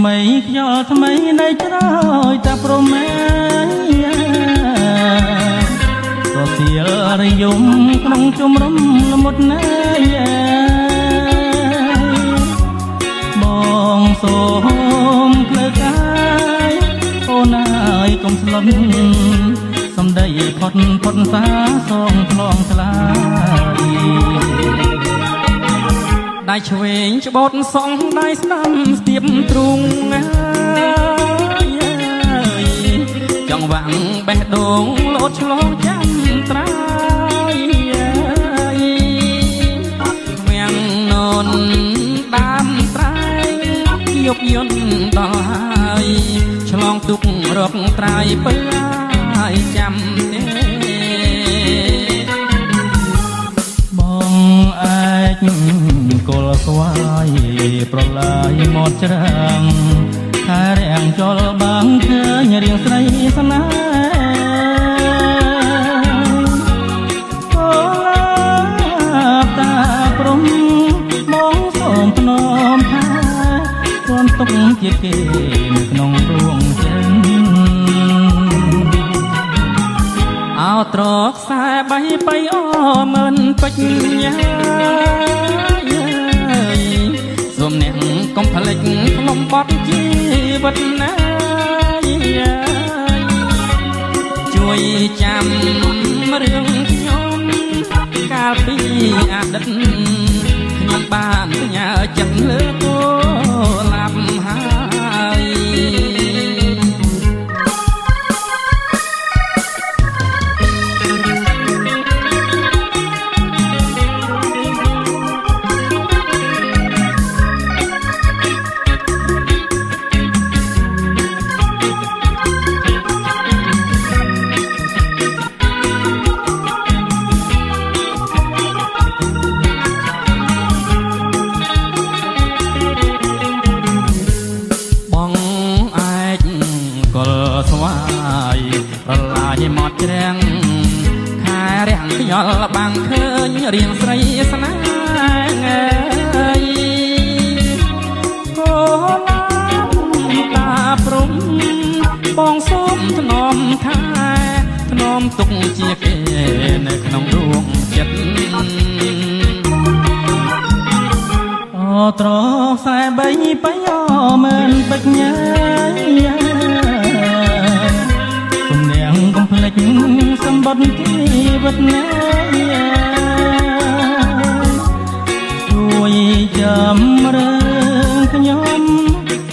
មីខ្យល់ថ្មីនៃច្រោយតាប្រមេរសៀលរយំក្នុងជំរំល្មុតណែបងសូមភ្លើកាយអូនអើយកុំស្លន់សំដីផុតផុតសាសងឆ្លងឆ្លាយដៃឆ្វេងច្បូតសងដៃស្ដាំស្ទាបទ្រូងចង់វាំងបេះដូងលោតឆ្លងចាំត្រាយវៀងននដាមត្រែងយកយន្តដល់ហើយឆ្លងទុករកត្រាយពើហើយចាំទេបងអាចគល់ស្វាយប្រឡាយមាត់ច្រាំងខែរាំងចលបាំងឃើញរៀងស្រីស្នេហ៍អូឡាបតាព្រំបងសូមភ្នំថាព្រមទុកជាគេនៅក្នុងដួងចិត្តអោត្រកខ្សែបៃបៃអមិនពេញសូមអ្នកកុំភ្លេចផ្លុំបត់ជីវិតណាជួយចាំរឿងខ្ញុំកាលពីអតីតខ្ញុំបានញើចិត្តលើគោលាប់ហើយមកច្រាំងខែរាំងខ្យល់បាំងឃើញរៀងស្រីស្នេហ៍អូឡាតាព្រំបងសូមថ្នមថាថ្នមទុកជាគេនៅក្នុងដួងចិត្តអូត្រខ្សែបីបៃអមិនបិទញ៉ាសម្បត្តិជីវិតណាជួយចាំរឿងខ្ញុំ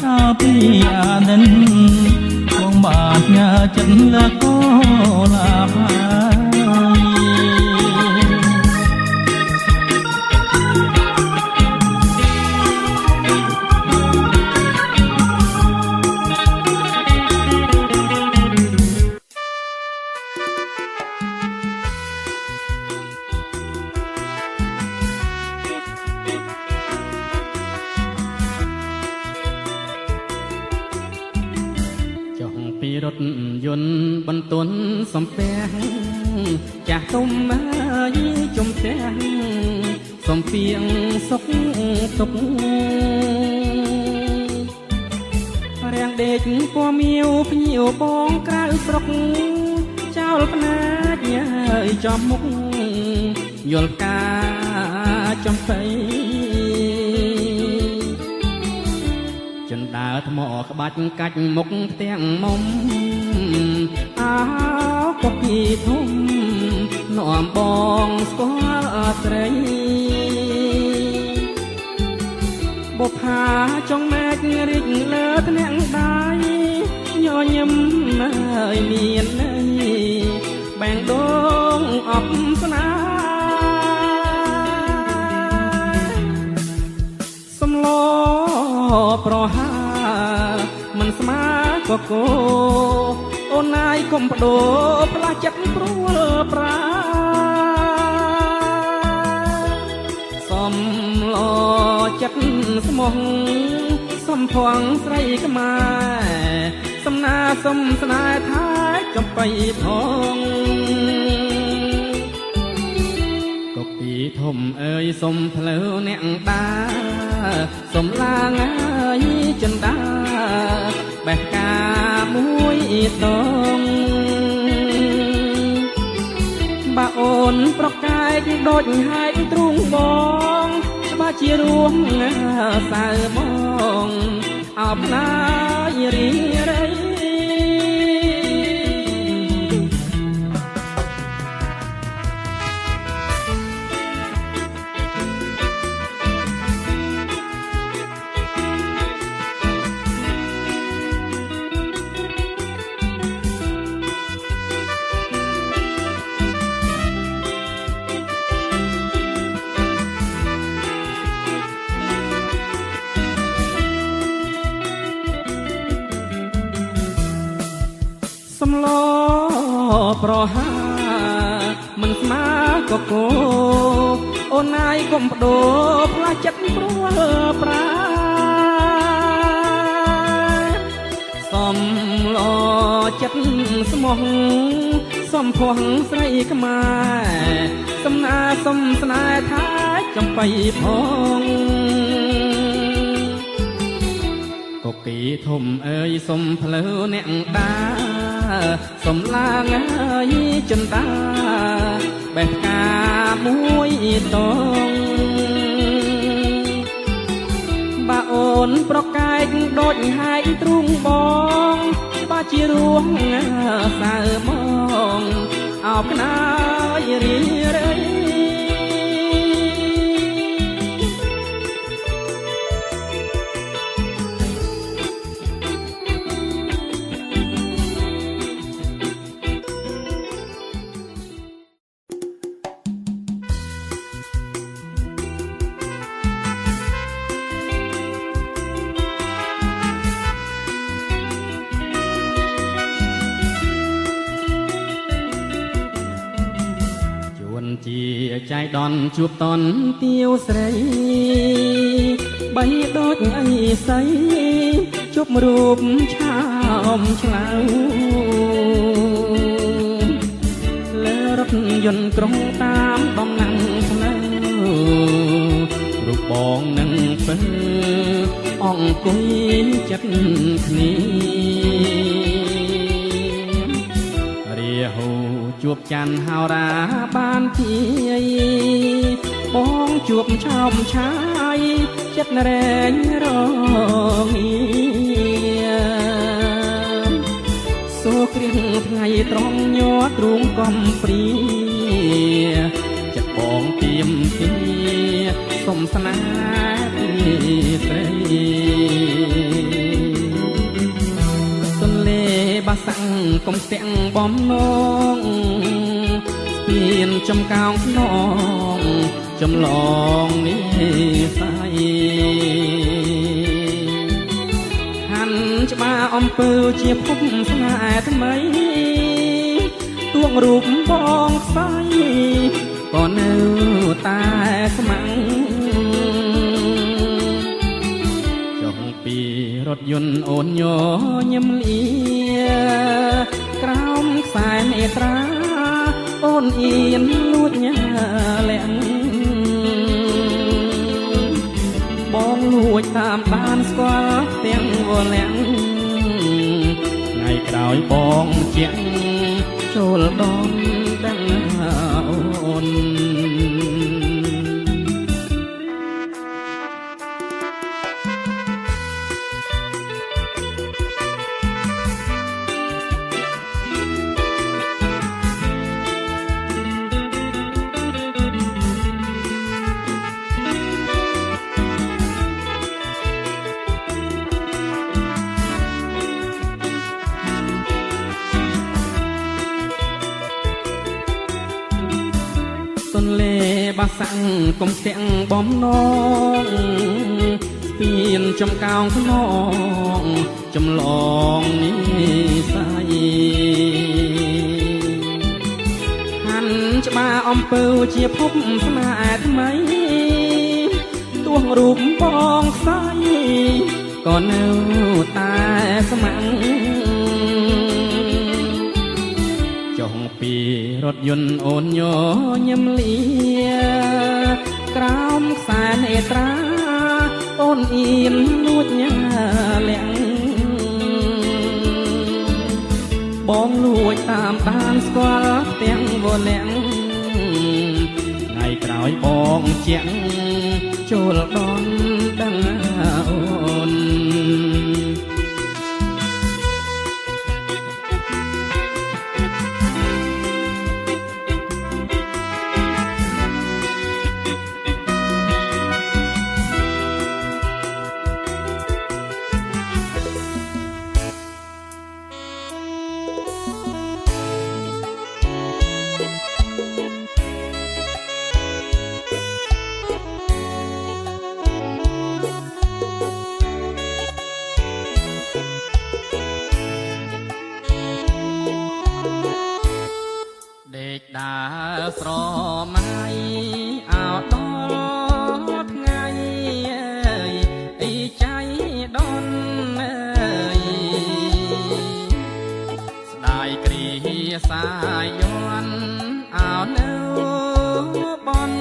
កាលពីអតីតបងបានញើចិត្តលើកោលាភពីរថយន្តបន្ទន់សំពះចាស់ទុំអើយជុំផ្ទះសំពីងសុកទុករាំងដេកពណ៌មៀវភ្ញៀវបងក្រៅស្រុកចោលភ្នាចហើយចំមុខយល់ផ្កាចំបៃចិនដើរថ្មក្បាច់កាច់មុខផ្ទាំងមុំអោកុកពីធំនាំបងស្គាល់ស្រីបុផាចង់ម៉ែករីកលើថ្នាក់ដៃញញឹមហើយមានន័យបែងដងអបស្នាសំឡប្រហាមិនស្មើកកោអូនណាយកុំបដូរផ្លាស់ចិត្តព្រួលប្រាសំឡចិត្តស្មោះសំភ័ងស្រីខ្មែរសំណាសំស្នេហ៍ថាចំបៃផងកុកពីធំអើយសុំផ្លូវអ្នកដាសុំឡាងអើយចិនដា តងបើអូនប្រកែកដូចហែកទ្រូងបងច្បាស់ជារួមសៅបងអបណាយរីរៃសំឡប្រហាមិនស្មើកកោអូនណាយកុំបដូរផ្លាស់ចិត្តព្រួលប្រាសំឡចិត្តស្មោះសំភ័ងស្រីខ្មែរសំណាសំស្នេហ៍ថាចំបៃផងកុកីធំអើយសុំផ្លូវអ្នកតាសុំឡាងអើយចិនតាបេះផ្កាមួយតងបើអូនប្រកែកដូចហែកទ្រូងបងបើជារួមសៅមកអោបណាយរីរៃជាចៃដន្យជួបតនទាវស្រីបីដូចអីស័យជប់រូបឆោមឆ្លៅលើរថយន្តក្រុងតាមដំណាំងផ្លូវរូបបងនឹងពើអង្គុយចិត្តគ្នាហូជួបច័ន្ទហោរាបានជាបងជួបឆោមឆាយចិត្តរែងរងាសូគ្រៀងថ្ងៃត្រង់ញ័រទ្រូងកំព្រាចិត្តបងទៀមទាសុំស្នេហ៍ស្រីបាសាំងកុំស្ទាំងបំណងស្ពានចំកោងខ្នងចំឡងនេះស្អីហាន់ច្បារអំពើជាភពស្នេហ៍ថ្មីទួងរូបបងខ្សែក៏នៅតែស្មាំងពីរថយន្តអូនញញឹមលាក្រោមខ្សែនេត្រាអូនអៀនលួចញ៉ាលាក់បងលួចតាមបានស្គាល់ទាំងវលាក់ថ្ងៃក្រោយបងជាក់ចូលដនដឹងអូនទន្លេបាសាំងកុំស្ទាំងបំណងស្ពានចំកោងខ្នងចំឡងនេះស្អីហាន់ច្បារអំពើជាភពស្នេហ៍ថ្មីទួងរូបបងខ្សែក៏នៅតែស្មាំងចុងពីរថយន្តអូនញញឹមលាក្រោមខ្សែនេត្រាអូនអៀនលួចញ៉ាលាក់ បងលួចតាមដានស្គាល់ទាំងវលាំងថ្ងៃក្រោយបងជាងចូលដនដឹងអូនដើរស្រមៃអោដល់ថ្ងៃអីចៃដនស្ដាយគ្រាសាយយន់អោនៅបន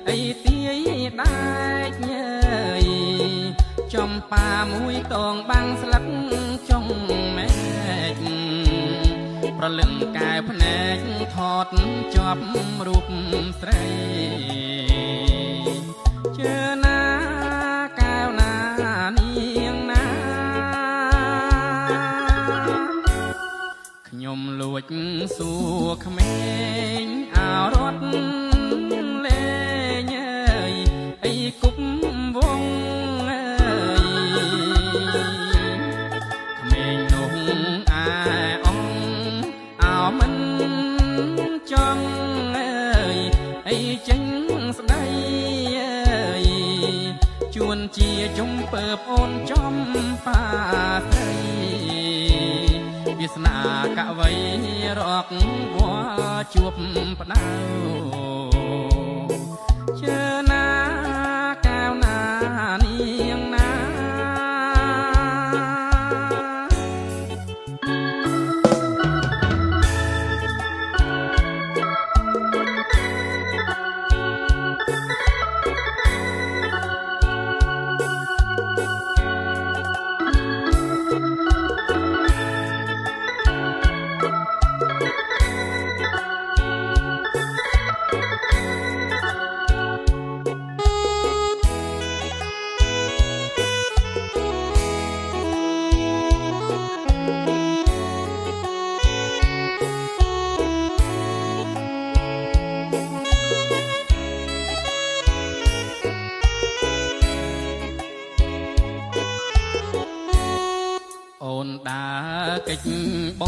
អីទាយដែកចំប៉ាមួយតងបាំងស្លឹកចុងមេឃប្រលឹងកែភ្នែកថតជាប់រូបស្រីជើណាកែវណានាងណាខ្ញុំលួចសួរក្មេងអោរត់លេងអីគប់វងក្មេងនោះមិនចង់អីចេញស្ដីជួនជាជុំពើប្អូនចំប៉ាស្រីវាសនាកវីរកវល់ជួបផ្ដៅជើណាកែវណានាងណាអូនដើរកិច្ចប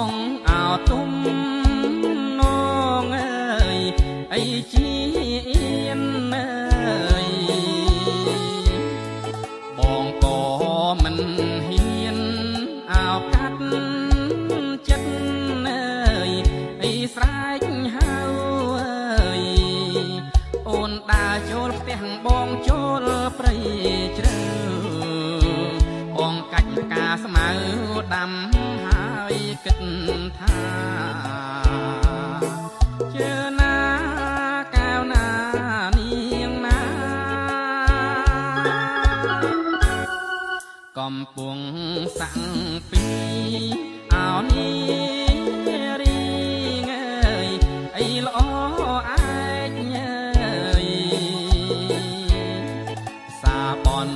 ងអោទុំនងអីជាអៀនបងក៏មិនហ៊ានអោកាត់ចិត្តអីស្រែកហៅអូនដើរចូលផ្ទះបងចូលព្រៃជ្រៅបងកាច់ការស្មៅដាំហើយគិតថាជើណាកែវណានាងណាកំពុងសាំងពីអោនីរីងអីល្អឯកសាបន